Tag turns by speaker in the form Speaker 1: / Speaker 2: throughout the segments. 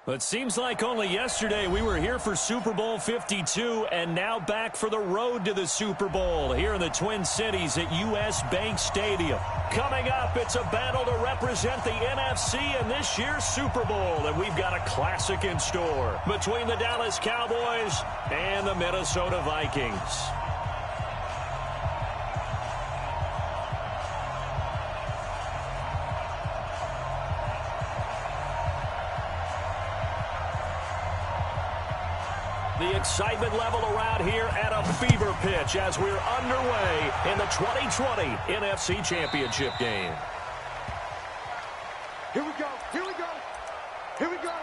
Speaker 1: It seems like only yesterday we were here for Super Bowl 52 and now back for the road to the Super Bowl here in the Twin Cities at US Bank Stadium. Coming up, it's a battle to represent the NFC in this year's Super Bowl, and we've got a classic in store between the Dallas Cowboys and the Minnesota Vikings. The excitement level around here at a fever pitch as we're underway in the 2020 NFC Championship game.
Speaker 2: Here we go, here we go, here we go.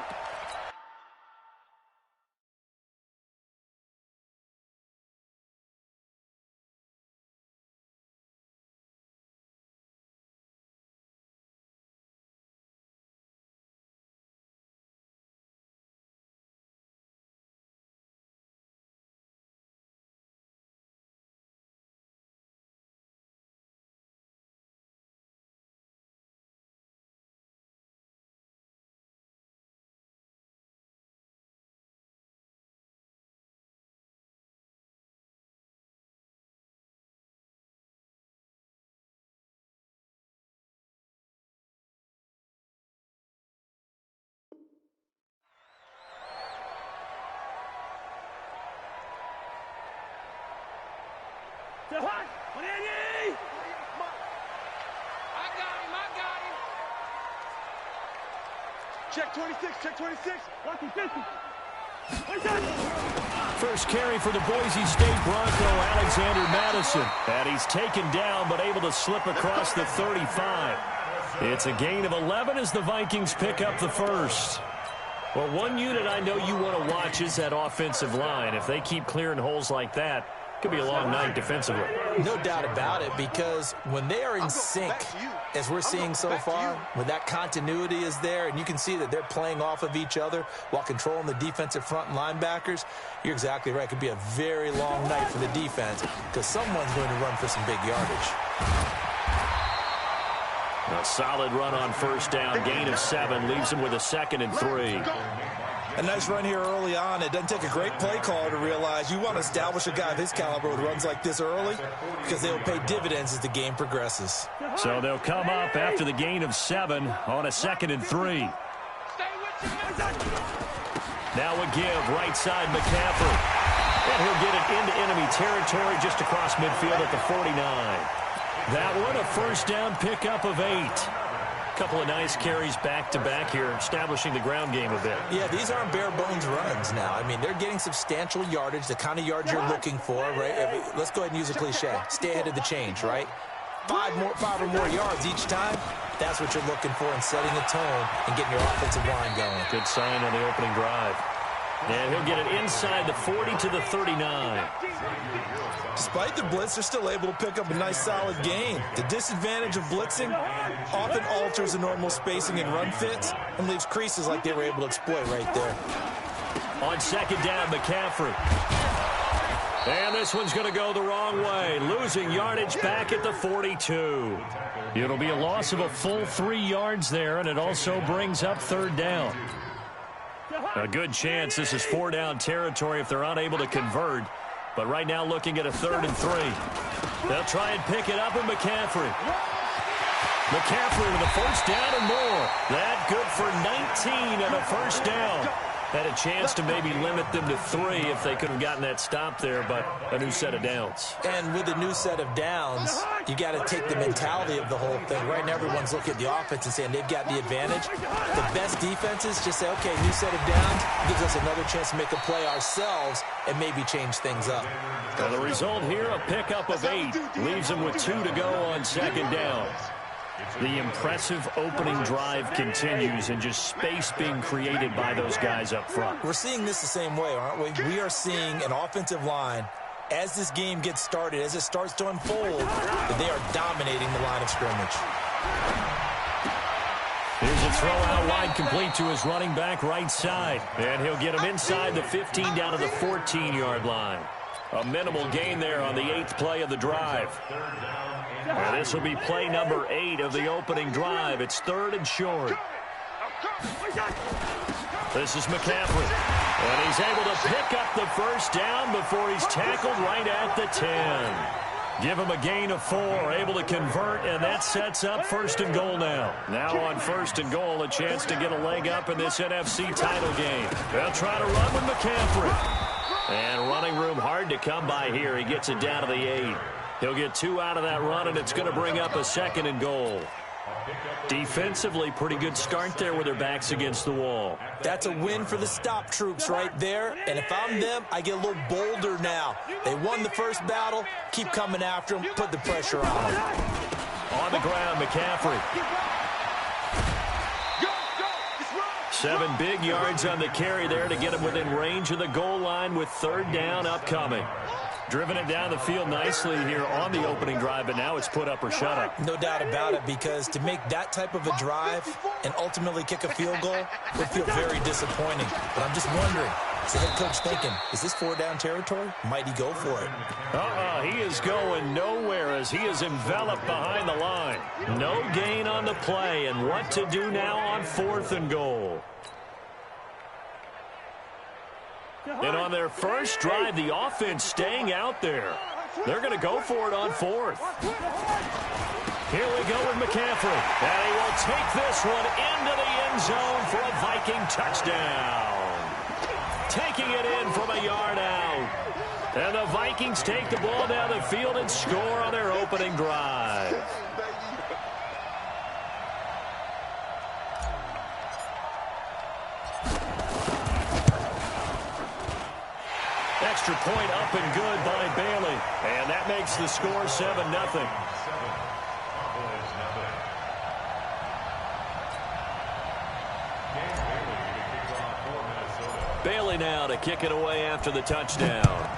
Speaker 3: I got him.
Speaker 2: Check 26, check 26.
Speaker 3: 50.
Speaker 1: First carry for the Boise State Bronco, Alexander Madison. And he's taken down but able to slip across the 35. It's a gain of 11 as the Vikings pick up the first. Well, one unit I know you want to watch is that offensive line. If they keep clearing holes like that, it could be a long night defensively.
Speaker 4: No doubt about it, because when they are in sync, as we're seeing so far, when that continuity is there, and you can see that they're playing off of each other while controlling the defensive front and linebackers, you're exactly right. It could be a very long night for the defense because someone's going to run for some big yardage.
Speaker 1: A solid run on first down, gain of 7, leaves him with a 2nd and 3.
Speaker 4: A nice run here early on. It doesn't take a great play caller to realize you want to establish a guy of his caliber with runs like this early because they'll pay dividends as the game progresses.
Speaker 1: So they'll come up after the gain of 7 on a 2nd and 3. Now a give, right side McCaffrey. And he'll get it into enemy territory just across midfield at the 49. That one, a first down pickup of 8. Couple of nice carries back-to-back here, establishing the ground game a bit.
Speaker 4: Yeah, these aren't bare-bones runs now. I mean, they're getting substantial yardage, the kind of yards you're looking for, right? Let's go ahead and use a cliche. Stay ahead of the change, right? 5 or more yards each time, that's what you're looking for in setting the tone and getting your offensive line going.
Speaker 1: Good sign on the opening drive. And he'll get it inside the 40 to the 39.
Speaker 4: Despite the blitz, they're still able to pick up a nice, solid gain. The disadvantage of blitzing often alters the normal spacing and run fits and leaves creases like they were able to exploit right there.
Speaker 1: On second down, McCaffrey. And this one's going to go the wrong way, losing yardage back at the 42. It'll be a loss of a full 3 yards there, and it also brings up third down. A good chance this is 4-down territory if they're unable to convert. But right now looking at a 3rd and 3. They'll try and pick it up with McCaffrey. McCaffrey with a first down and more. That good for 19 and a first down. Had a chance to maybe limit them to 3 if they could have gotten that stop there, but a new set of downs.
Speaker 4: And with a new set of downs, you got to take the mentality of the whole thing. Right now, everyone's looking at the offense and saying they've got the advantage. The best defenses just say, okay, new set of downs gives us another chance to make a play ourselves and maybe change things up.
Speaker 1: Well, the result here, a pickup of 8. Leaves them with 2 to go on second down. The impressive opening drive continues and just space being created by those guys up front.
Speaker 4: We're seeing this the same way, aren't we? We are seeing an offensive line, as this game gets started, as it starts to unfold, that they are dominating the line of scrimmage.
Speaker 1: Here's a throw out wide, complete to his running back right side. And he'll get him inside the 15 down to the 14-yard line. A minimal gain there on the 8th play of the drive. And this will be play number 8 of the opening drive. It's 3rd and short. This is McCaffrey. And he's able to pick up the first down before he's tackled right at the 10. Give him a gain of 4, able to convert, and that sets up 1st and goal now. Now on 1st and goal, a chance to get a leg up in this NFC title game. They'll try to run with McCaffrey. And running room hard to come by here. He gets it down to the 8. He'll get 2 out of that run, and it's going to bring up a 2nd and goal. Defensively, pretty good start there with their backs against the wall.
Speaker 4: That's a win for the stop troops right there. And if I'm them, I get a little bolder now. They won the first battle. Keep coming after them. Put the pressure on them.
Speaker 1: On the ground, McCaffrey. 7 big yards on the carry there to get him within range of the goal line with 3rd down upcoming. Driven it down the field nicely here on the opening drive, but now it's put up or shut up.
Speaker 4: No doubt about it, because to make that type of a drive and ultimately kick a field goal would feel very disappointing. But I'm just wondering, is the head coach thinking, is this 4-down territory? Might he go for it?
Speaker 1: He is going nowhere as he is enveloped behind the line. No gain on the play, and what to do now on 4th and goal. And on their first drive, the offense staying out there. They're going to go for it on 4th. Here we go with McCaffrey. And he will take this one into the end zone for a Viking touchdown. Taking it in from a yard out. And the Vikings take the ball down the field and score on their opening drive. Extra point up and good by Bailey. And that makes the score 7-0. Bailey now to kick it away after the touchdown.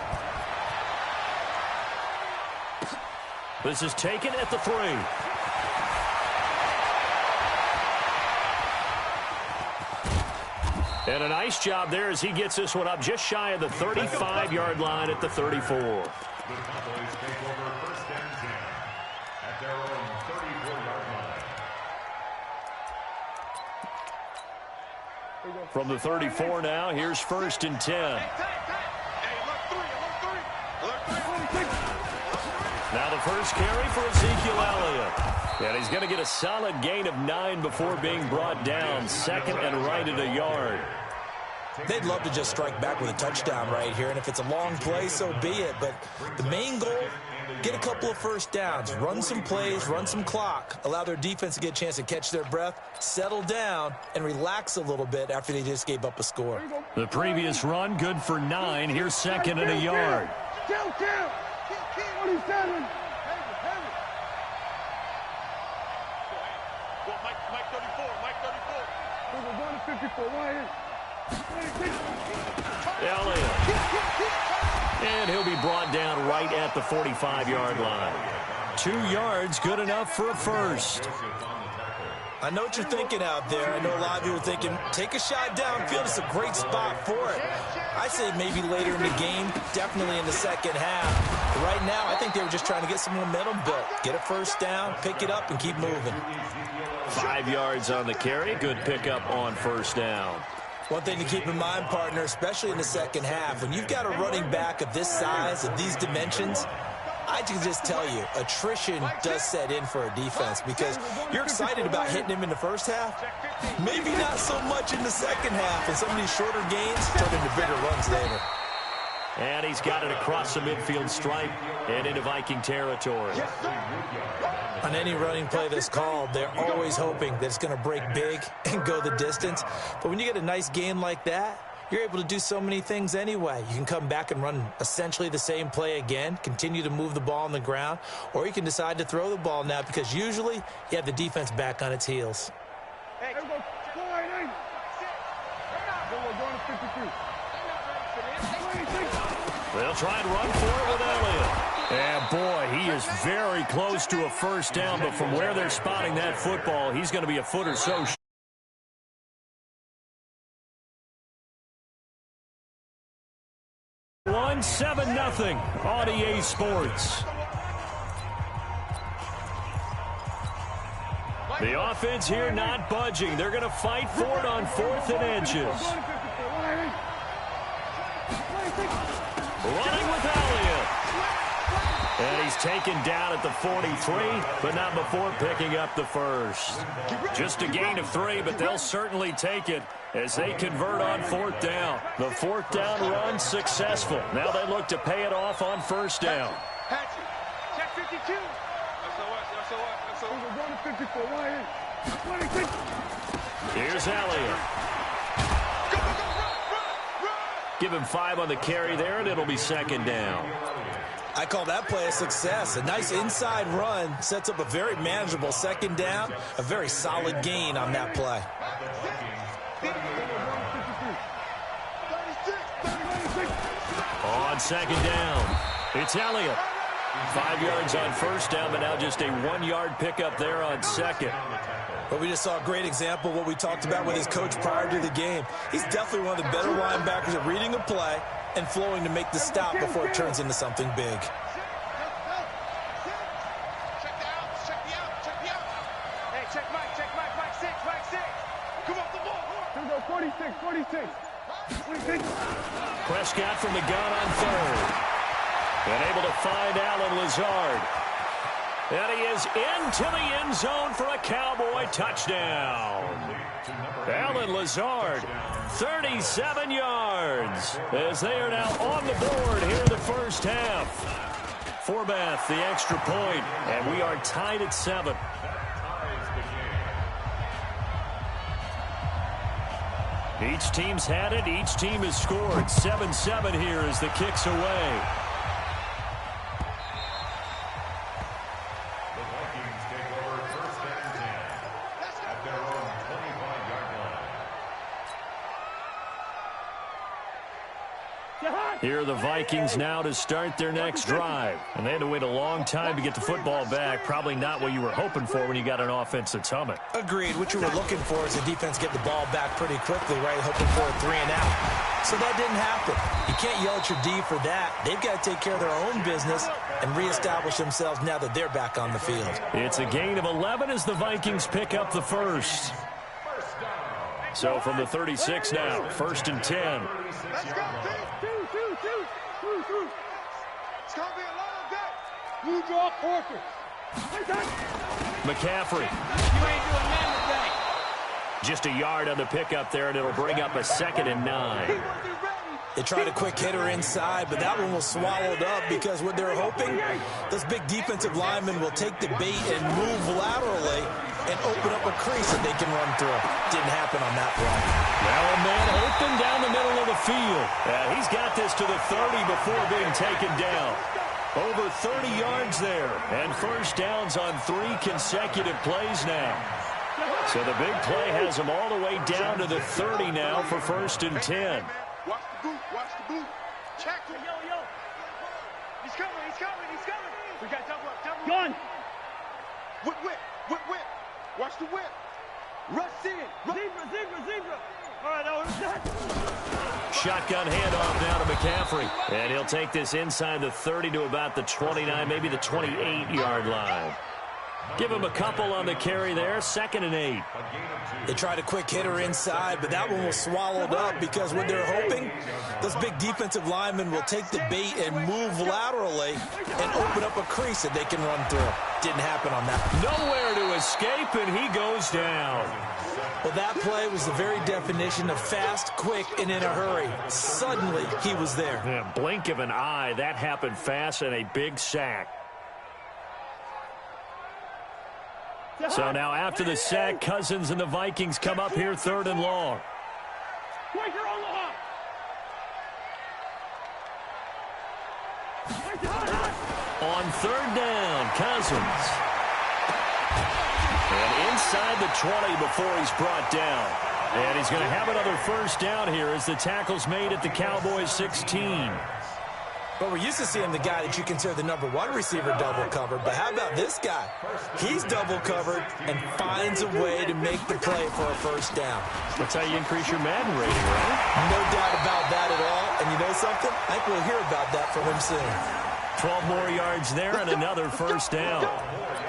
Speaker 1: This is taken at the 3. And a nice job there as he gets this one up just shy of the 35-yard line at the 34. From the 34 now, here's 1st and 10. Now the first carry for Ezekiel Elliott. And he's going to get a solid gain of 9 before being brought down. 2nd and right at a yard.
Speaker 4: They'd love to just strike back with a touchdown right here, and if it's a long play, so be it. But the main goal, get a couple of first downs, run some plays, run some clock, allow their defense to get a chance to catch their breath, settle down, and relax a little bit after they just gave up a score.
Speaker 1: The previous run, good for 9. Here's 2nd and a yard.
Speaker 2: 27. Mike 34, Mike 34. We're going to 54, right here.
Speaker 1: Elliott. And he'll be brought down right at the 45-yard line. 2 yards, good enough for a first.
Speaker 4: I know what you're thinking out there. I know a lot of you are thinking, take a shot downfield. It's a great spot for it. I say maybe later in the game, definitely in the second half. But right now, I think they were just trying to get some momentum built. Get a first down, pick it up, and keep moving.
Speaker 1: 5 yards on the carry. Good pickup on first down.
Speaker 4: One thing to keep in mind, partner, especially in the second half, when you've got a running back of this size, of these dimensions, I can just tell you, attrition does set in for a defense because you're excited about hitting him in the first half. Maybe not so much in the second half, and some of these shorter gains turn into bigger runs later.
Speaker 1: And he's got it across the midfield stripe and into Viking territory.
Speaker 4: On any running play that's called, they're always hoping that it's going to break big and go the distance. But when you get a nice gain like that, you're able to do so many things anyway. You can come back and run essentially the same play again, continue to move the ball on the ground, or you can decide to throw the ball now because usually you have the defense back on its heels.
Speaker 2: Hey, go. We're going to 53.
Speaker 1: They'll try and run for it with Elliott. And, boy, he is very close to a first down, but from where they're spotting that football, he's going to be a foot or so short. 7-0 on EA Sports. The offense here not budging. They're going to fight for it on 4th and inches. Running with Elliott. And he's taken down at the 43, but not before picking up the first. Just a gain of 3, but they'll certainly take it as they convert on 4th down. The 4th down run successful. Now they look to pay it off on 1st down.
Speaker 2: Check 52.
Speaker 1: Here's Elliott. Give him 5 on the carry there, and it'll be 2nd down.
Speaker 4: I call that play a success. A nice inside run sets up a very manageable 2nd down. A very solid gain on that play.
Speaker 1: On 2nd down, it's Elliott. 5 yards on 1st down, but now just a 1-yard pickup there on 2nd.
Speaker 4: But we just saw a great example of what we talked about with his coach prior to the game. He's definitely one of the better linebackers at reading a play and flowing to make the stop before it turns into something big.
Speaker 2: Check the outs, check the out. Hey, check Mike, 6. Come off the ball. 46.
Speaker 1: Prescott from the gun on 3rd. And able to find Allen Lazard. And he is into the end zone for a Cowboy touchdown. Allen Lazard, 37 yards, as they are now on the board here in the first half. Forbath, the extra point, and we are tied at 7. Each team's had it. Each team has scored. 7-7 here as the kick's away. Here are the Vikings now to start their next drive. And they had to wait a long time to get the football back. Probably not what you were hoping for when you got an offense that's humming.
Speaker 4: Agreed. What you were looking for is the defense get the ball back pretty quickly, right? Hoping for a 3 and out. So that didn't happen. You can't yell at your D for that. They've got to take care of their own business and reestablish themselves now that they're back on the field.
Speaker 1: It's a gain of 11 as the Vikings pick up the first. So from the 36 now, 1st and 10.
Speaker 2: Let's go, two. It's going to be a long day. You draw quarter.
Speaker 1: McCaffrey.
Speaker 2: You ain't doing nothing today.
Speaker 1: Just a yard on the pickup there, and it'll bring up a 2nd and 9.
Speaker 4: They tried a quick hitter inside, but that one was swallowed up because what they're hoping, this big defensive lineman will take the bait and move laterally and open up a crease that they can run through. Didn't happen on that play.
Speaker 1: Now a man open down the middle of the field. He's got this to the 30 before being taken down. Over 30 yards there, and first downs on 3 consecutive plays now. So the big play has him all the way down to the 30 now for 1st and 10.
Speaker 2: Watch the boot. Check him. Yo. He's coming. We got double up. Gun. Whip. Watch the whip. Rush in. Zebra. All right,
Speaker 1: Shotgun handoff now to McCaffrey. And he'll take this inside the 30 to about the 29, maybe the 28-yard line. Give him a couple on the carry there, 2nd and 8.
Speaker 4: They tried a quick hitter inside, but that one was swallowed up because what they're hoping, this big defensive lineman will take the bait and move laterally and open up a crease that they can run through. Didn't happen on that.
Speaker 1: Nowhere to escape, and he goes down.
Speaker 4: Well, that play was the very definition of fast, quick, and in a hurry. Suddenly, he was there.
Speaker 1: Yeah, blink of an eye, that happened fast, and a big sack. So now after the sack, Cousins and the Vikings come up here 3rd and long. On 3rd down, Cousins. And inside the 20 before he's brought down. And he's going to have another first down here as the tackle's made at the Cowboys 16.
Speaker 4: But we're used to seeing the guy that you consider the #1 receiver double covered. But how about this guy? He's double covered and finds a way to make the play for a first down.
Speaker 1: That's how you increase your Madden rating, right?
Speaker 4: No doubt about that at all. And you know something? I think we'll hear about that from him soon.
Speaker 1: 12 more yards there and another first down.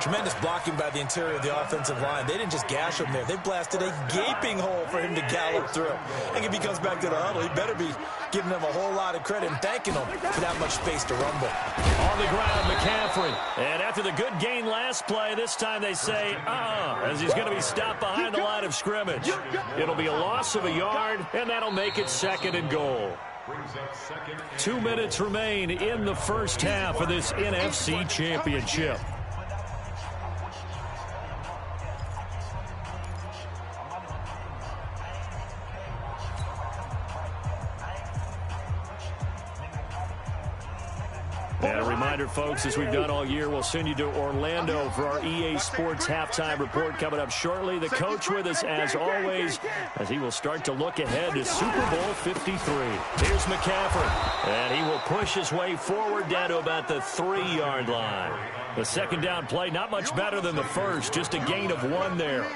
Speaker 4: Tremendous blocking by the interior of the offensive line. They didn't just gash him there. They blasted a gaping hole for him to gallop through. I think if he comes back to the huddle, he better be giving them a whole lot of credit and thanking them for that much space to rumble.
Speaker 1: On the ground, McCaffrey. And after the good gain last play, this time they say, as he's going to be stopped behind the line of scrimmage. It'll be a loss of a yard, and that'll make it 2nd and goal. 2 minutes remain in the first half of this NFC Championship. And a reminder, folks, as we've done all year, we'll send you to Orlando for our EA Sports halftime report coming up shortly. The coach with us, as always, as he will start to look ahead to Super Bowl 53. Here's McCaffrey, and he will push his way forward down to about the 3-yard line. The second down play, not much better than the first, just a gain of 1 there.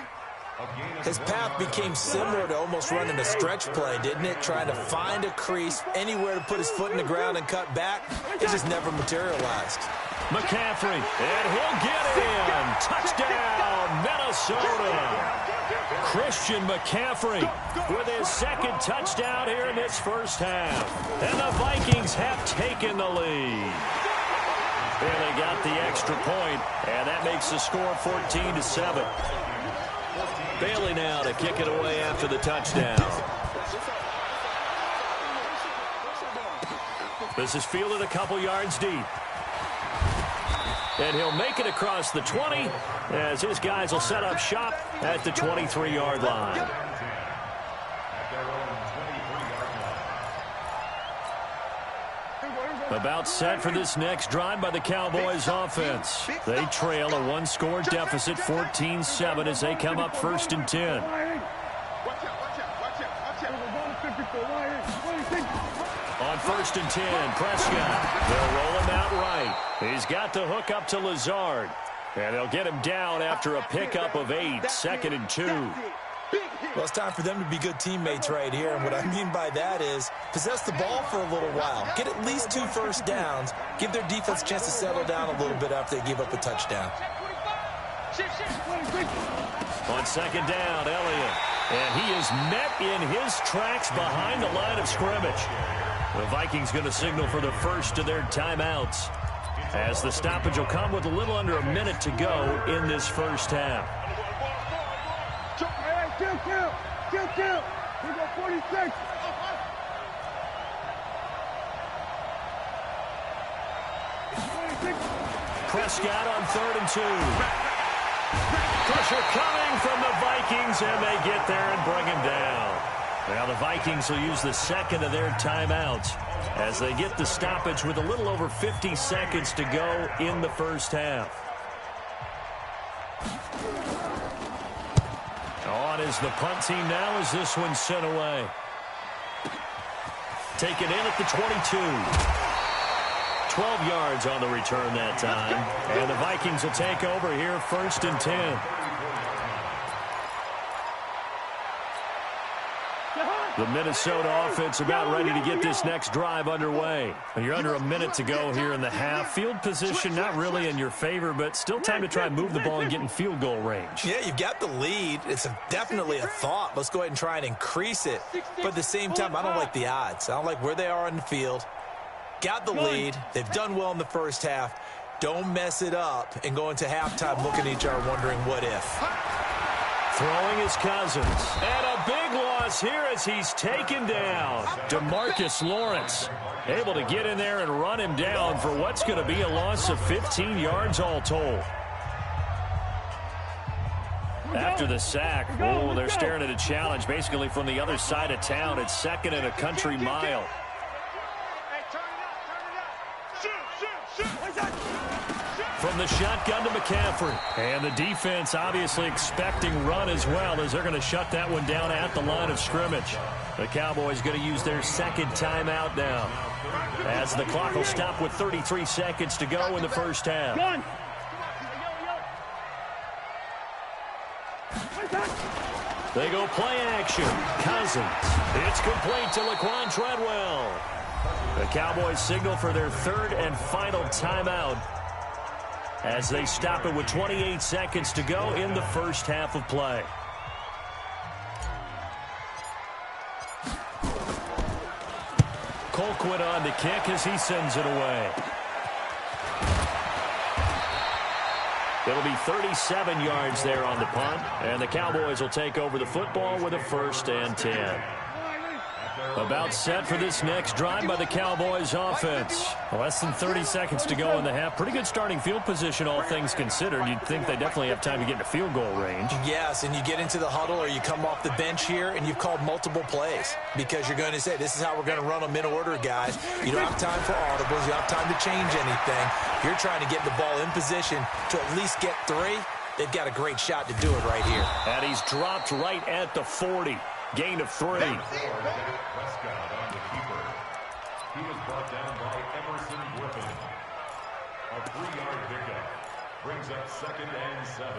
Speaker 4: His path became similar to almost running a stretch play, didn't it? Trying to find a crease, anywhere to put his foot in the ground and cut back. It just never materialized.
Speaker 1: McCaffrey, and he'll get in. Touchdown, Minnesota. Christian McCaffrey with his 2nd touchdown here in this first half. And the Vikings have taken the lead. And they got the extra point, and that makes the score 14-7. Bailey now to kick it away after the touchdown. This is fielded a couple yards deep. And he'll make it across the 20 as his guys will set up shop at the 23-yard line. About set for this next drive by the Cowboys offense. They trail a 1-score deficit, 14-7, as they come up 1st and 10. On 1st and 10, Prescott. They'll roll him out right. He's got the hook up to Lazard. And they'll get him down after a pickup of 8, 2nd and 2.
Speaker 4: Well, it's time for them to be good teammates right here. And what I mean by that is possess the ball for a little while. Get at least 2 first downs. Give their defense a chance to settle down a little bit after they give up a touchdown.
Speaker 1: On 2nd down, Elliott. And he is met in his tracks behind the line of scrimmage. The Vikings going to signal for the first of their timeouts, as the stoppage will come with a little under a minute to go in this first half.
Speaker 2: Kill. We got 46.
Speaker 1: Prescott on 3rd and 2. Pressure coming from the Vikings, and they get there and bring him down. Now the Vikings will use the 2nd of their timeouts as they get the stoppage with a little over 50 seconds to go in the first half. On is the punt team now as this one's sent away. Taken in at the 22. 12 yards on the return that time. And the Vikings will take over here 1st and 10. The Minnesota offense about ready to get this next drive underway. You're under a minute to go here in the half. Field position not really in your favor, but still time to try and move the ball and get in field goal range.
Speaker 4: Yeah, you've got the lead. It's definitely a thought. Let's go ahead and try and increase it. But at the same time, I don't like the odds. I don't like where they are on the field. Got the lead. They've done well in the first half. Don't mess it up and go into halftime looking at each other wondering what if.
Speaker 1: Throwing is Cousins. And a big loss here as he's taken down. DeMarcus Lawrence able to get in there and run him down for what's going to be a loss of 15 yards all told. After the sack, they're staring at a challenge basically from the other side of town. It's 2nd and a country mile. From the shotgun to McCaffrey. And the defense obviously expecting run as well, as they're going to shut that one down at the line of scrimmage. The Cowboys going to use their 2nd timeout now, as the clock will stop with 33 seconds to go in the first half. They go play action. Cousins. It's complete to Laquan Treadwell. The Cowboys signal for their third and final timeout as they stop it with 28 seconds to go in the first half of play. Colquitt on the kick as he sends it away. It'll be 37 yards there on the punt, and the Cowboys will take over the football with a 1st and 10. About set for this next drive by the Cowboys offense.
Speaker 3: Less than 30 seconds to go in the half. Pretty good starting field position, all things considered. You'd think they definitely have time to get into field goal range.
Speaker 4: Yes, and you get into the huddle or you come off the bench here and you've called multiple plays because you're going to say, this is how we're going to run them in order, guys. You don't have time for audibles. You don't have time to change anything. You're trying to get the ball in position to at least get 3. They've got a great shot to do it right here.
Speaker 1: And he's dropped right at the 40. Gain of 3.
Speaker 5: Prescott on the keeper. He was brought down by Emerson Griffin. A 3-yard pickup brings up 2nd and 7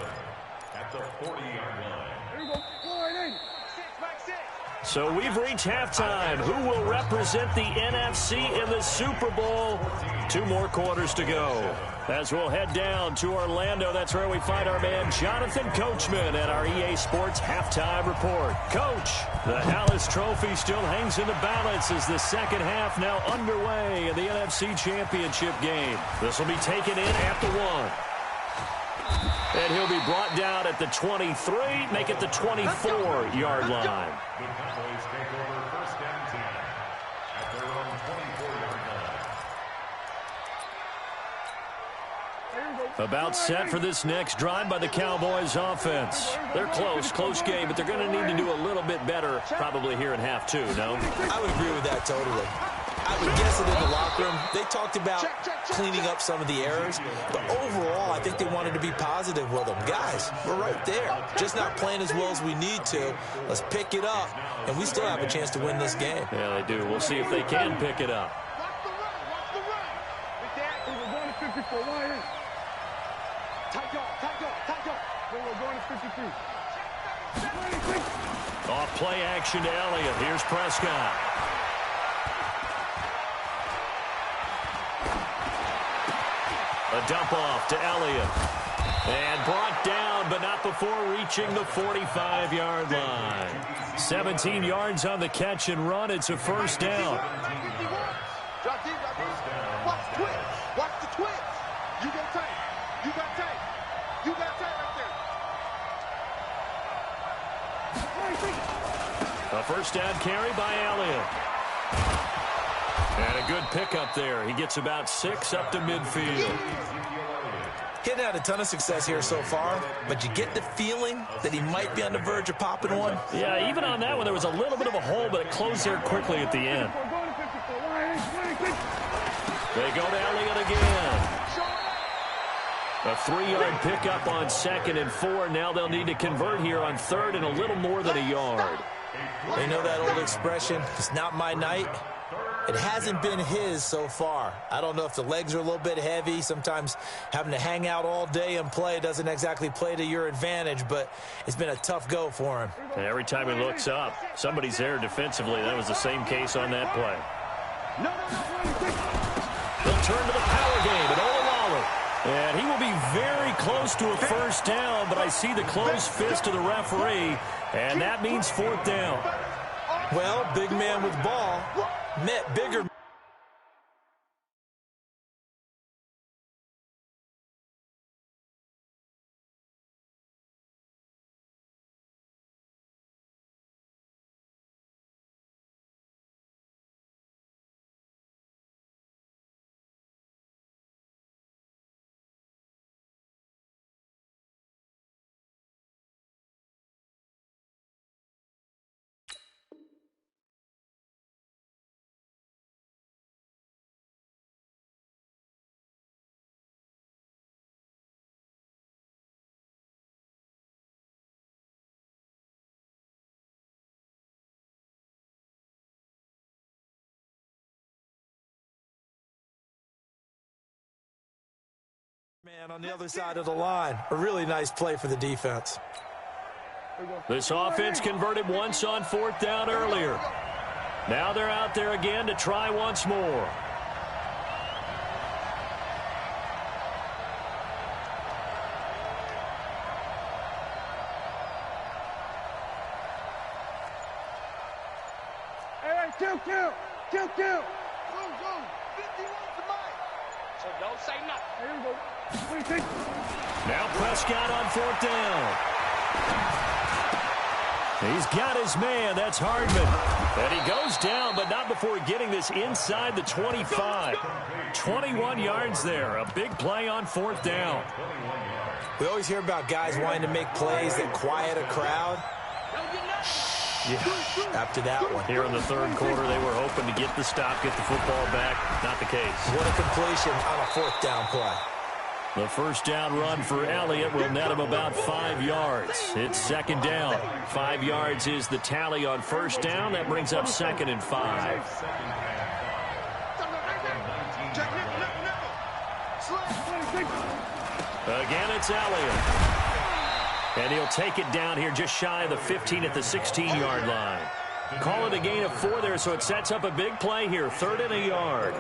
Speaker 5: at the 40-yard line.
Speaker 2: Here we go. Go right in. 6, back 6.
Speaker 1: So we've reached halftime. Who will represent the NFC in the Super Bowl? 2 more quarters to go. As we'll head down to Orlando, that's where we find our man Jonathan Coachman at our EA Sports Halftime Report. Coach, the Hallis Trophy still hangs in the balance as the second half now underway in the NFC Championship game. This will be taken in at the 1. And he'll be brought down at the 23, make it the 24-yard line.
Speaker 5: The Cowboys take over 1st and 10 at their own 24-yard line.
Speaker 1: About set for this next drive by the Cowboys offense. They're close game, but they're going to need to do a little bit better probably here in half 2, no?
Speaker 4: I would agree with that totally. I would guess that in the locker room, they talked about cleaning up some of the errors, but overall, I think they wanted to be positive with them. Guys, we're right there. Just not playing as well as we need to. Let's pick it up, and we still have a chance to win this game.
Speaker 1: Yeah, they do. We'll see if they can pick it up.
Speaker 2: Watch the run. With that, we're going to 54. Wide in. Tight dog. We're going to 53.
Speaker 1: Off play action to Elliott. Here's Prescott. A dump off to Elliott. And brought down, but not before reaching the 45-yard line. 17 yards on the catch and run. It's a 1st down.
Speaker 2: Drop deep. Watch the twitch. Watch the twitch. You got tight right there.
Speaker 1: A 1st down carry by Elliott. And a good pickup there. He gets about 6 up to midfield.
Speaker 4: Hitting had a ton of success here so far, but you get the feeling that he might be on the verge of popping one.
Speaker 1: Yeah, even on that one, there was a little bit of a hole, but it closed there quickly at the end. They go to Elliott again. A 3-yard pickup on 2nd and 4. Now they'll need to convert here on 3rd and a little more than a yard.
Speaker 4: They know that old expression, it's not my night. It hasn't been his so far. I don't know if the legs are a little bit heavy. Sometimes having to hang out all day and play doesn't exactly play to your advantage, but it's been a tough go for him.
Speaker 1: And every time he looks up, somebody's there defensively. That was the same case on that play. They'll turn to the power game at Olawale. And he will be very close to a 1st down, but I see the closed fist of the referee, and that means 4th down.
Speaker 4: Well, big man with ball met bigger. Man on the other side of the line. A really nice play for the defense.
Speaker 1: This offense converted once on 4th down earlier. Now they're out there again to try once more.
Speaker 2: Kill. Go. 51 to Mike. So don't say nothing. Here we go.
Speaker 1: Now Prescott on 4th down. He's got his man. That's Hardman. And he goes down, but not before getting this inside the 25. 21 yards there. A big play on 4th down.
Speaker 4: We always hear about guys wanting to make plays that quiet a crowd. Yeah, after that one.
Speaker 1: Here in the 3rd quarter, they were hoping to get the stop, get the football back. Not the case.
Speaker 4: What a completion on a 4th down play.
Speaker 1: The 1st down run for Elliott will net him about 5 yards. It's 2nd down. 5 yards is the tally on 1st down. That brings up 2nd and 5. Again, it's Elliott. And he'll take it down here just shy of the 15 at the 16-yard line. Call it a gain of 4 there, so it sets up a big play here. 3rd and a yard.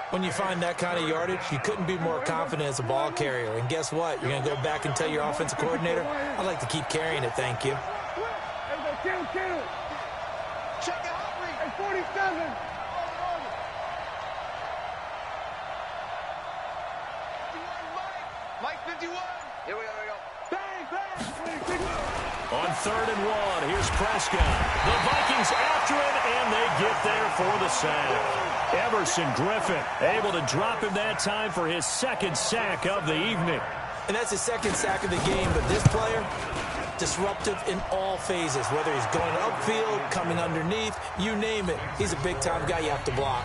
Speaker 4: When you find that kind of yardage, you couldn't be more confident as a ball carrier. And guess what? You're going to go back and tell your offensive coordinator, I'd like to keep carrying it, thank you.
Speaker 2: Kill. Check it out, Reed. 47. Mike 51. Here we go. Bang.
Speaker 1: On 3rd and 1, here's Prescott. The Vikings after him, and they get there for the sack. Everson Griffin able to drop him that time for his 2nd sack of the evening.
Speaker 4: And that's his 2nd sack of the game, but this player, disruptive in all phases, whether he's going upfield, coming underneath, you name it. He's a big-time guy you have to block.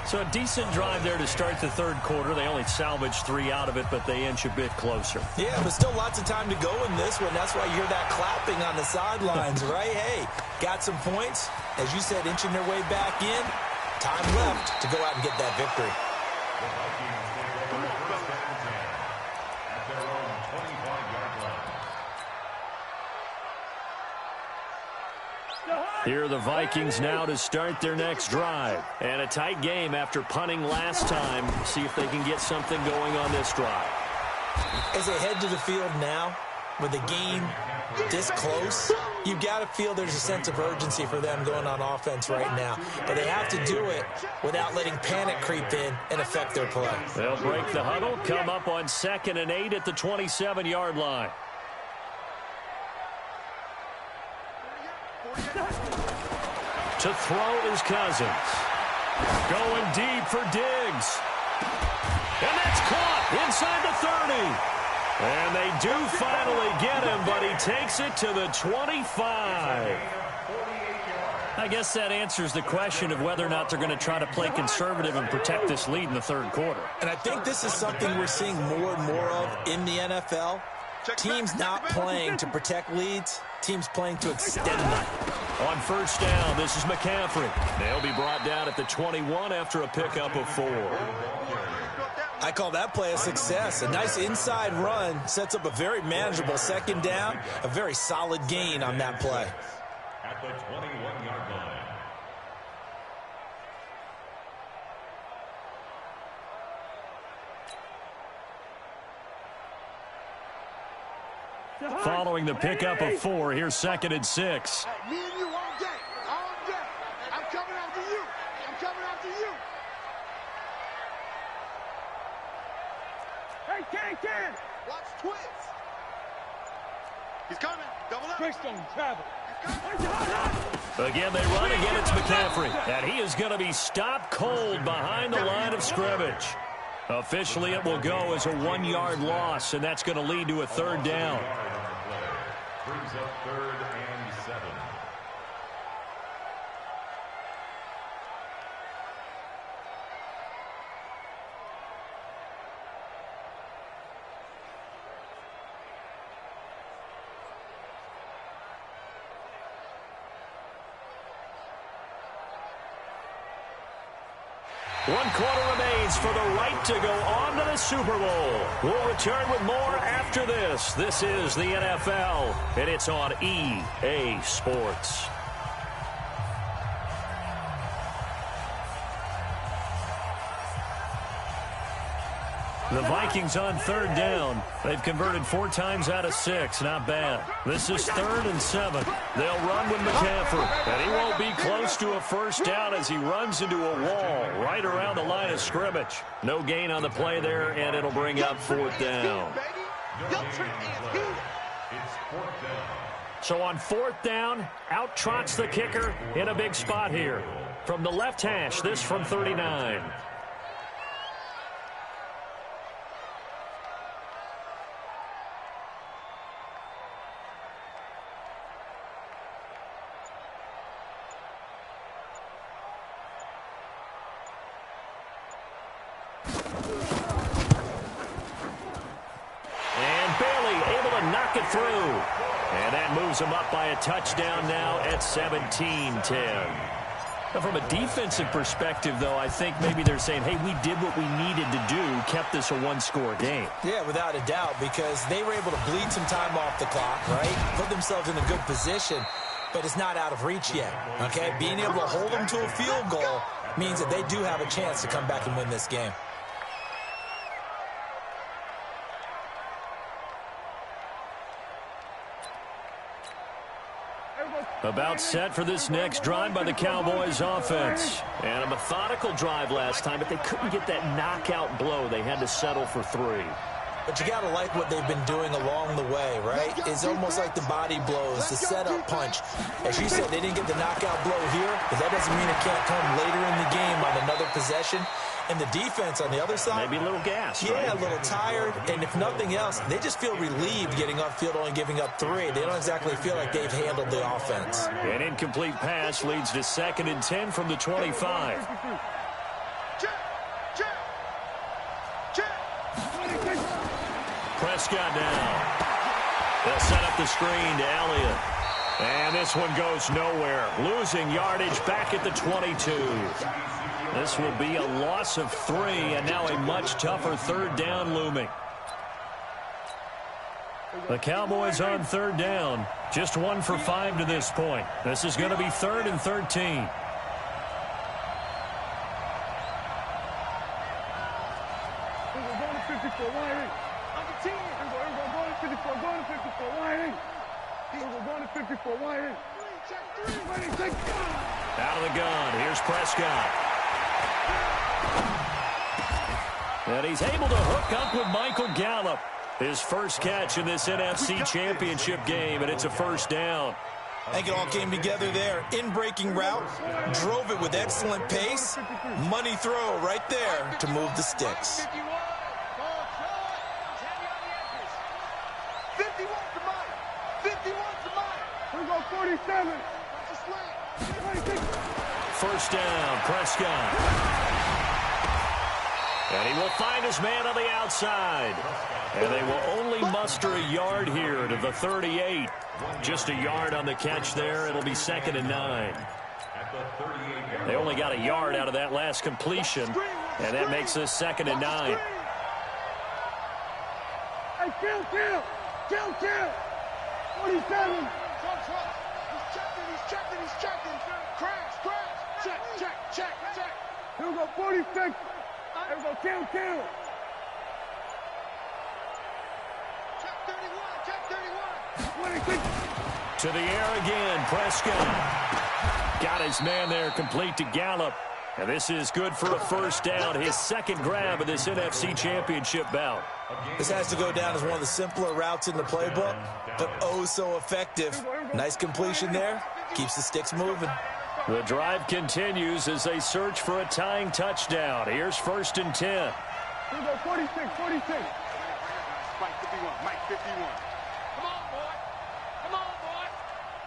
Speaker 1: So a decent drive there to start the 3rd quarter. They only salvaged 3 out of it, but they inch a bit closer.
Speaker 4: Yeah, but still lots of time to go in this one. That's why you hear that clapping on the sidelines, right? Hey, got some points. As you said, inching their way back in. Time left to go out and get that victory.
Speaker 1: Here are the Vikings now to start their next drive. And a tight game after punting last time. See if they can get something going on this drive.
Speaker 4: As they head to the field now, with the game this close, you've got to feel there's a sense of urgency for them going on offense right now. But they have to do it without letting panic creep in and affect their play.
Speaker 1: They'll break the huddle, come up on 2nd and 8 at the 27-yard line. To throw is Cousins. Going deep for Diggs. And that's caught inside the 30. And they do finally get him, but he takes it to the 25. I guess that answers the question of whether or not they're going to try to play conservative and protect this lead in the 3rd quarter.
Speaker 4: And I think this is something we're seeing more and more of in the NFL. Teams not playing to protect leads, teams playing to extend them.
Speaker 1: On 1st down, this is McCaffrey. They'll be brought down at the 21 after a pickup of 4.
Speaker 4: I call that play a success. A nice inside run sets up a very manageable 2nd down, a very solid gain on that play.
Speaker 5: At the 21-yard line.
Speaker 1: Following the pickup of 4, here's 2nd and 6.
Speaker 2: Hey, me and you all day. I'm coming after you. Hey, Ken. Watch twist. He's coming. Double up. Twist on travel.
Speaker 1: Again, they run. Again, it's McCaffrey. And he is going to be stopped cold behind the line of scrimmage. Officially, it will go as a 1-yard loss, and that's going to lead to a 3rd down.
Speaker 5: Brings up 3rd and 7.
Speaker 1: One quarter remains for the right to go on to the Super Bowl. We'll return with more after this. This is the NFL, and it's on EA Sports. The Vikings on third down. They've converted 4 times out of 6. Not bad. This is 3rd and 7. They'll run with McCaffrey. And he won't be close to a first down as he runs into a wall right around the line of scrimmage. No gain on the play there, and it'll bring up 4th down. So on 4th down, out trots the kicker in a big spot here. From the left hash, this from 39. Through. And that moves them up by a touchdown now at 17-10. From a defensive perspective, though, I think maybe they're saying, hey, we did what we needed to do, kept this a one-score game.
Speaker 4: Yeah, without a doubt, because they were able to bleed some time off the clock, right? Put themselves in a good position, but it's not out of reach yet, okay? Being able to hold them to a field goal means that they do have a chance to come back and win this game.
Speaker 1: About set for this next drive by the Cowboys offense. And a methodical drive last time, but they couldn't get that knockout blow. They had to settle for 3.
Speaker 4: But you got to like what they've been doing along the way, right? It's almost like the body blows, the setup punch. As you said, they didn't get the knockout blow here, but that doesn't mean it can't come later in the game on another possession. And the defense on the other side,
Speaker 1: maybe a little gas.
Speaker 4: Yeah,
Speaker 1: right?
Speaker 4: A little tired. And if nothing else, they just feel relieved getting upfield, only giving up 3. They don't exactly feel like they've handled the offense.
Speaker 1: An incomplete pass leads to 2nd and 10 from the 25. Prescott down. They'll set up the screen to Elliott. And this one goes nowhere. Losing yardage back at the 22. This will be a loss of 3, and now a much tougher 3rd down looming. The Cowboys on 3rd down. Just 1 for 5 to this point. This is going to be 3rd and 13. Out of the gun. Here's Prescott. And he's able to hook up with Michael Gallup. His first catch in this NFC Championship game, and it's a first down.
Speaker 4: I think it all came together there. In-breaking route, drove it with excellent pace. Money throw right there to move the sticks.
Speaker 2: 51 to mine. 51 to mine. We go 47.
Speaker 1: First down, Prescott. And he will find his man on the outside. And they will only muster a yard here to the 38. Just a yard on the catch there. It'll be 2nd and 9. They only got a yard out of that last completion. And that makes this 2nd and 9.
Speaker 2: Hey, kill. 47. He's checking. Crash. Check. Here we go, 46. Here we go, kill. Check 31. 26.
Speaker 1: To the air again, Prescott. Got his man there, complete to Gallup. And this is good for a first down, his 2nd grab of this NFC Championship bout.
Speaker 4: This has to go down as one of the simpler routes in the playbook, but oh so effective. Nice completion there. Keeps the sticks moving.
Speaker 1: The drive continues as they search for a tying touchdown. Here's 1st and 10.
Speaker 2: Here we go, 46. Mike 51. Come on, boy.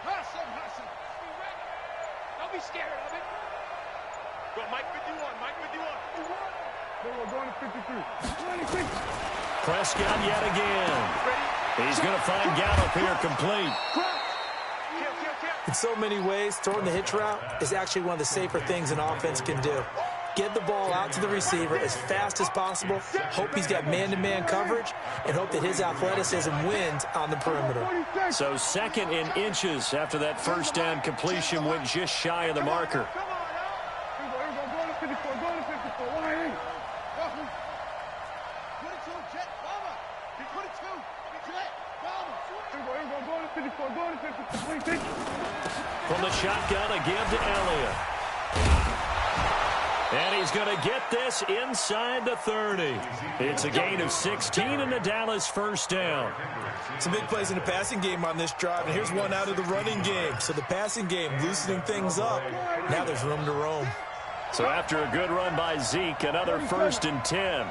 Speaker 2: Hustle. Be ready. Don't be scared of it. Go, Mike 51. Then we're going to 53. 26.
Speaker 1: Prescott yet again. He's going to find Gallup here complete.
Speaker 4: In so many ways, throwing the hitch route is actually one of the safer things an offense can do. Get the ball out to the receiver as fast as possible, hope he's got man-to-man coverage, and hope that his athleticism wins on the perimeter.
Speaker 1: So 2nd in inches after that first down completion went just shy of the marker. From the shotgun, a give to Elliott. And he's going to get this inside the 30. It's a gain of 16 and the Dallas first down.
Speaker 4: Some big plays in the passing game on this drive, and here's one out of the running game. So the passing game loosening things up. Now there's room to roam.
Speaker 1: So after a good run by Zeke, another 1st and 10.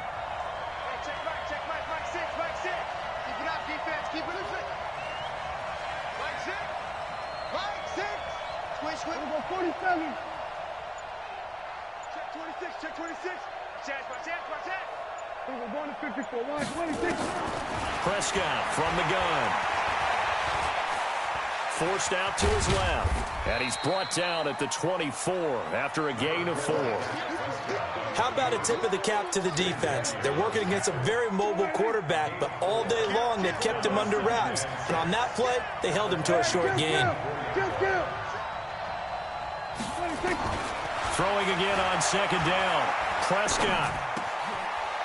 Speaker 2: Check 26. Watch it. We're going to 54. 26.
Speaker 1: Prescott from the gun. Forced out to his left. And he's brought down at the 24 after a gain of 4.
Speaker 4: How about a tip of the cap to the defense? They're working against a very mobile quarterback, but all day long they've kept him under wraps. And on that play, they held him to a short gain.
Speaker 1: Throwing again on 2nd down. Prescott.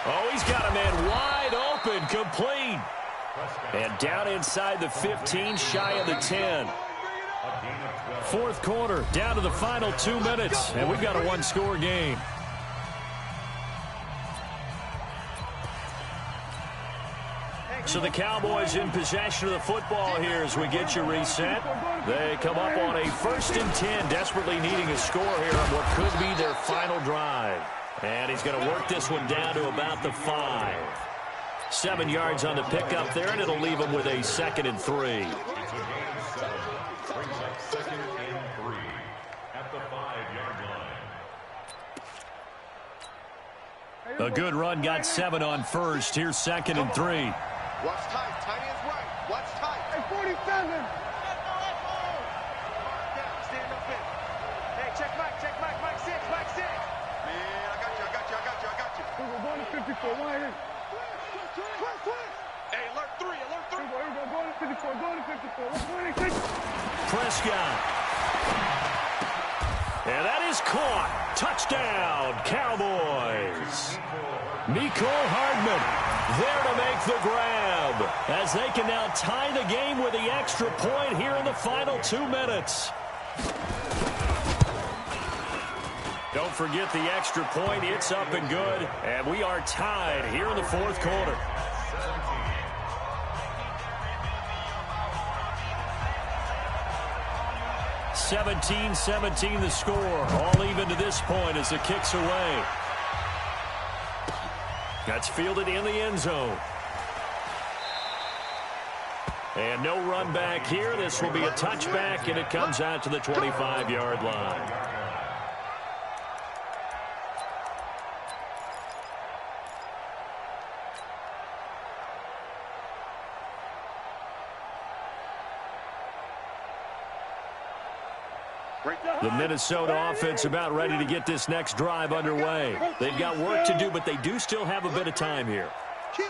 Speaker 1: Oh, he's got a man wide open, complete. And down inside the 15, shy of the 10. 4th quarter, down to the final 2 minutes, and we've got a one-score game. So the Cowboys in possession of the football here as we get you reset. They come up on a 1st and 10, desperately needing a score here on what could be their final drive. And he's going to work this one down to about the 5. 7 yards on the pickup there, and it'll leave him with a 2nd and 3.
Speaker 5: It's a gain of 7. Brings up 2nd and 3 at the 5-yard line.
Speaker 1: A good run, got 7 on 1st. Here's 2nd and 3.
Speaker 2: Watch tight. Tight ends right. Watch tight. Hey, 47. Stand up in. Hey, check Mike. Mike 6. Man, I got you. We're going to 54. Why here? Hey, alert 3. We're going to 54. We're 26.
Speaker 1: Prescott. And that is caught. Touchdown, Cowboys. Mecole Hardman there to make the grab as they can now tie the game with the extra point here in the final 2 minutes. Don't forget the extra point. It's up and good. And we are tied here in the 4th quarter. 17-17 the score. All even to this point as the kick's away. That's fielded in the end zone. And no run back here. This will be a touchback, and it comes out to the 25-yard line. The Minnesota offense about ready to get this next drive underway. They've got work to do, but they do still have a bit of time here.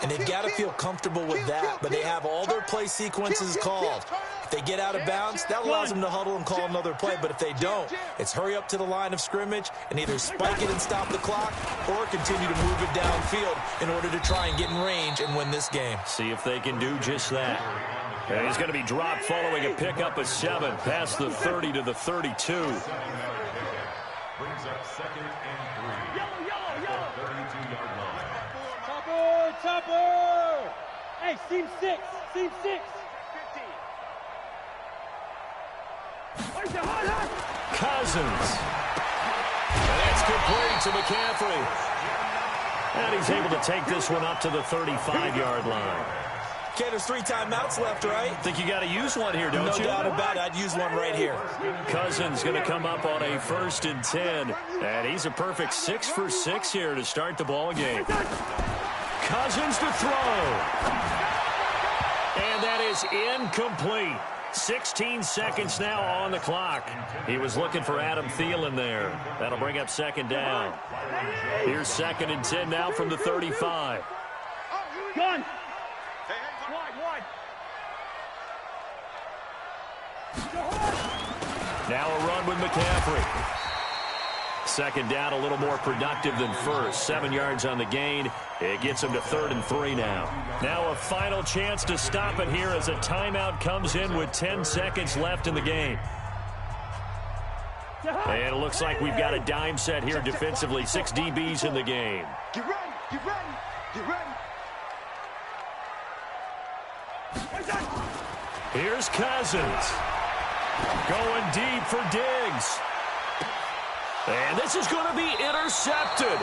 Speaker 4: And they've got to feel comfortable with that, but they have all their play sequences called. If they get out of bounds, that allows them to huddle and call another play, but if they don't, it's hurry up to the line of scrimmage and either spike it and stop the clock or continue to move it downfield in order to try and get in range and win this game.
Speaker 1: See if they can do just that. And he's going to be dropped following a pickup of 7 past the 30 to the 32.
Speaker 5: Brings up 2nd and 3. Yellow. 32-yard line.
Speaker 6: Topper! Hey, seam 6. 50.
Speaker 1: Cousins. And that's complete to McCaffrey. And he's able to take this one up to the 35-yard line.
Speaker 4: Okay, there's 3 timeouts left, right?
Speaker 1: Think you got to use one here, don't you?
Speaker 4: No doubt about it. I'd use one right here.
Speaker 1: Cousins going to come up on a 1st and 10. And he's a perfect 6 for 6 here to start the ball game. Cousins to throw. And that is incomplete. 16 seconds now on the clock. He was looking for Adam Thielen there. That'll bring up 2nd down. Here's 2nd and 10 now from the 35.
Speaker 6: Gun.
Speaker 1: Now a run with McCaffrey. Second down, a little more productive than first. 7 yards on the gain. It gets them to 3rd and 3 now. Now a final chance to stop it here as a timeout comes in with 10 seconds left in the game. And it looks like we've got a dime set here defensively. 6 DBs in the game.
Speaker 2: Get ready, get ready, get ready.
Speaker 1: Here's Cousins. Going deep for Diggs. And this is going to be intercepted.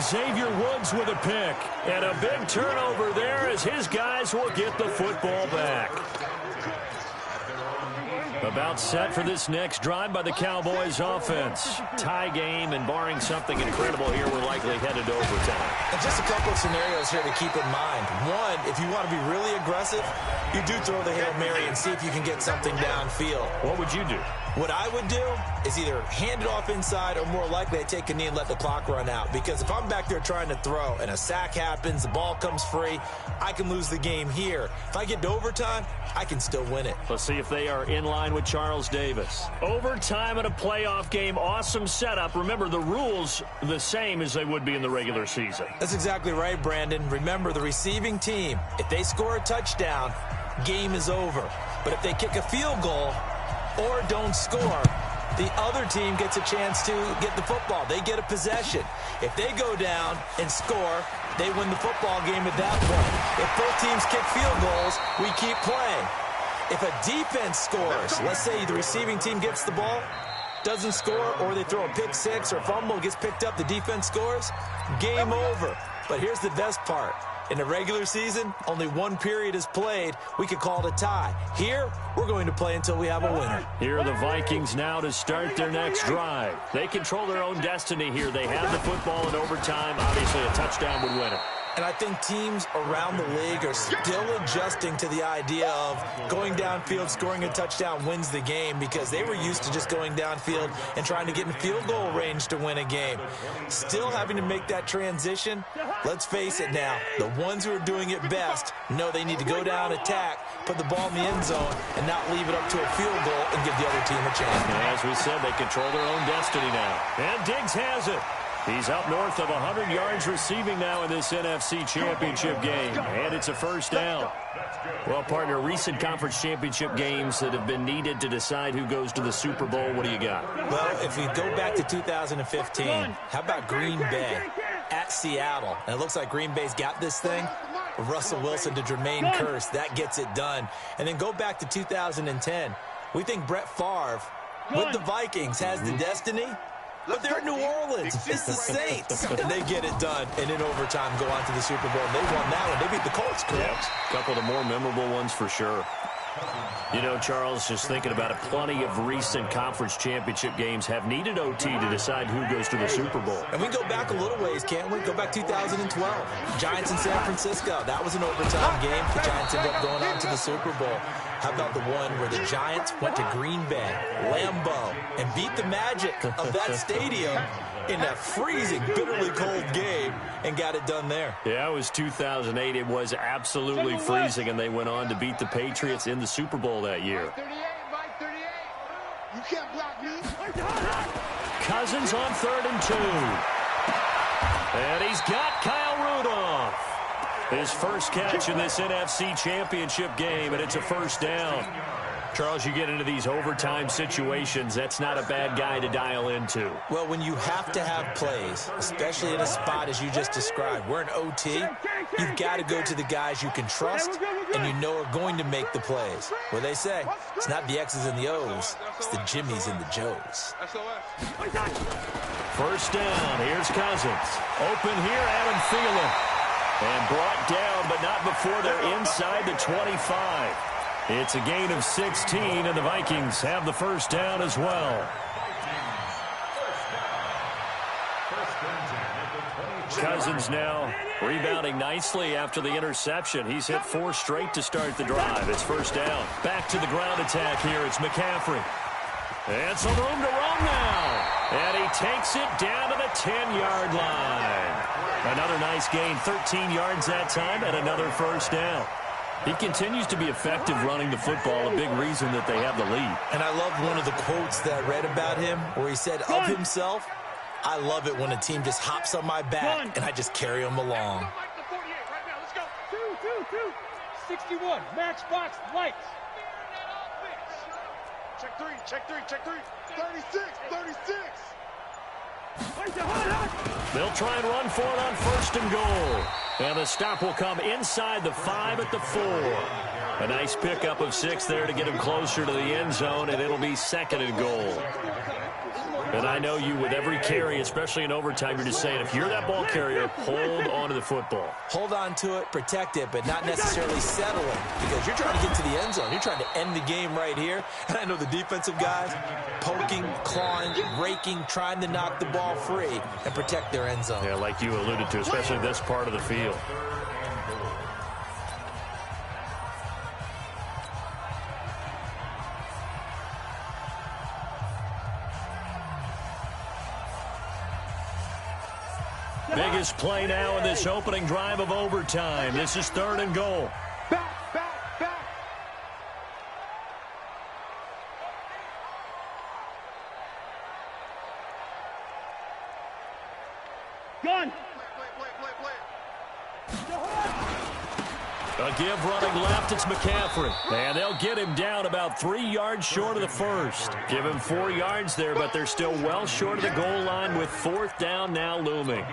Speaker 1: Xavier Woods with a pick. And a big turnover there as his guys will get the football back. About set for this next drive by the Cowboys offense. Tie game, and barring something incredible here, we're likely headed to overtime.
Speaker 4: And just a couple of scenarios here to keep in mind. One, if you want to be really aggressive, you do throw the Hail Mary and see if you can get something downfield.
Speaker 1: What would you do?
Speaker 4: What I would do is either hand it off inside or more likely I take a knee and let the clock run out. Because if I'm back there trying to throw and a sack happens, the ball comes free, I can lose the game here. If I get to overtime, I can still win it.
Speaker 1: Let's see if they are in line with Charles Davis. Overtime in a playoff game, awesome setup. Remember, the rules the same as they would be in the regular season.
Speaker 4: That's exactly right, Brandon. Remember, the receiving team, if they score a touchdown, game is over. But if they kick a field goal or don't score, the other team gets a chance to get the football. They get a possession. If they go down and score, they win the football game at that point. If both teams kick field goals, we keep playing. If a defense scores, let's say the receiving team gets the ball, doesn't score, or they throw a pick six or fumble, gets picked up, the defense scores, game over. But here's the best part. In the regular season, only one period is played. We could call it a tie. Here, we're going to play until we have a winner.
Speaker 1: Here are the Vikings now to start their next drive. They control their own destiny here. They have the football in overtime. Obviously, a touchdown would win it.
Speaker 4: And I think teams around the league are still adjusting to the idea of going downfield, scoring a touchdown wins the game, because they were used to just going downfield and trying to get in field goal range to win a game. Still having to make that transition. Let's face it now, the ones who are doing it best know they need to go down, attack, put the ball in the end zone, and not leave it up to a field goal and give the other team a chance.
Speaker 1: And as we said, they control their own destiny now. And Diggs has it. He's up north of 100 yards receiving now in this NFC Championship game. And it's a first down. Well, partner, recent conference championship games that have been needed to decide who goes to the Super Bowl, what do you got?
Speaker 4: Well, if we go back to 2015, how about Green Bay at Seattle? And it looks like Green Bay's got this thing. Russell Wilson to Jermaine Kearse, that gets it done. And then go back to 2010. We think Brett Favre with the Vikings has the destiny. But they're in New Orleans. It's the Saints. And they get it done. And in overtime, go on to the Super Bowl. And they won that one. They beat the Colts, correct?
Speaker 1: Yep. A couple of the more memorable ones for sure. You know, Charles, just thinking about it, plenty of recent conference championship games have needed OT to decide who goes to the Super Bowl.
Speaker 4: And we go back a little ways, can't we? Go back 2012. Giants in San Francisco. That was an overtime game. The Giants ended up going on to the Super Bowl. How about the one where the Giants went to Green Bay, Lambeau, and beat the magic of that stadium in that freezing, bitterly cold game and got it done there?
Speaker 1: Yeah, it was 2008. It was absolutely freezing, and they went on to beat the Patriots in the Super Bowl that year.
Speaker 2: Mike 38. You can't block me.
Speaker 1: Cousins on 3rd and 2. And he's got Kyle Rudolph. His first catch in this NFC Championship game, and it's a first down. Charles, you get into these overtime situations, that's not a bad guy to dial into.
Speaker 4: Well, when you have to have plays, especially in a spot as you just described, we're in OT, you've got to go to the guys you can trust and you know are going to make the plays. Well, they say, it's not the X's and the O's, it's the Jimmies and the Joes.
Speaker 1: First down, here's Cousins. Open here, Adam Thielen. And brought down, but not before they're inside the 25. It's a gain of 16, and the Vikings have the first down as well. Cousins now rebounding nicely after the interception. He's hit 4 straight to start the drive. It's first down. Back to the ground attack here. It's McCaffrey. And some room to run now. And he takes it down to the 10-yard line. Another nice gain, 13 yards that time, and another first down.
Speaker 3: He continues to be effective running the football, a big reason that they have the lead.
Speaker 4: And I love one of the quotes that I read about him where he said of himself, I love it when a team just hops on my back and I just carry them along.
Speaker 6: 61, matchbox lights.
Speaker 2: Check three, check three, check three. 36, 36.
Speaker 1: They'll try and run for it on 1st and goal. And the stop will come inside the 5 at the 4. A nice pickup of 6 there to get him closer to the end zone, and it'll be 2nd and goal. And I know you, with every carry, especially in overtime, you're just saying, if you're that ball carrier, hold on to the football.
Speaker 4: Hold on to it, protect it, but not necessarily settle it, because you're trying to get to the end zone. You're trying to end the game right here. And I know the defensive guys poking, clawing, raking, trying to knock the ball free and protect their end zone.
Speaker 1: Yeah, like you alluded to, especially this part of the field. Biggest play now in this opening drive of overtime. This is 3rd and goal.
Speaker 2: Back, back, back.
Speaker 6: Gun.
Speaker 1: A give running left, it's McCaffrey. And they'll get him down about 3 yards short of the first. Give him 4 yards there, but they're still well short of the goal line with 4th down now looming.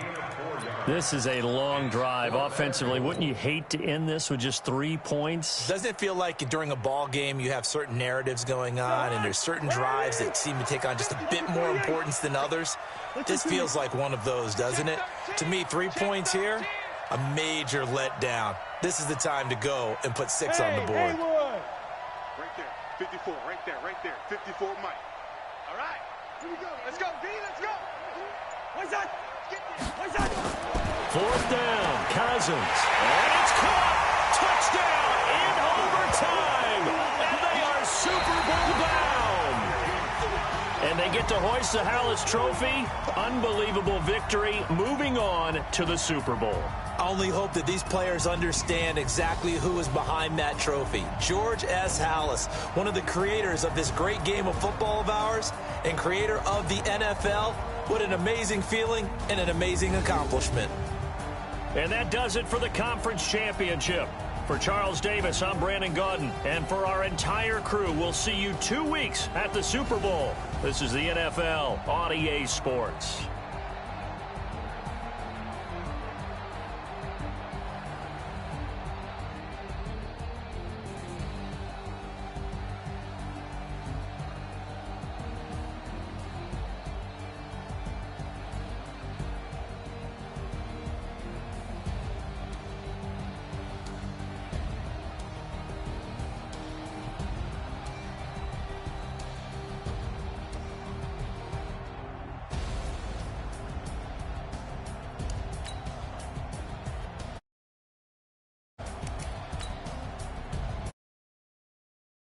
Speaker 1: This is a long drive offensively. Wouldn't you hate to end this with just 3 points?
Speaker 4: Doesn't it feel like during a ball game you have certain narratives going on and there's certain drives that seem to take on just a bit more importance than others? This feels like one of those, doesn't it? To me, 3 points here, a major letdown. This is the time to go and put 6 on the board.
Speaker 2: Right there, 54, right there, 54 Mike. All right, here we go. Let's go, B, let's go. What's that? What's that?
Speaker 1: 4th down, Cousins. And it's caught. Touchdown in overtime. And they are Super Bowl bound. And they get to hoist the Hallis Trophy. Unbelievable victory. Moving on to the Super Bowl.
Speaker 4: I only hope that these players understand exactly who is behind that trophy. George S. Hallis, one of the creators of this great game of football of ours and creator of the NFL. What an amazing feeling and an amazing accomplishment.
Speaker 1: And that does it for the conference championship. For Charles Davis, I'm Brandon Gaudin. And for our entire crew, we'll see you 2 weeks at the Super Bowl. This is the NFL on EA Sports.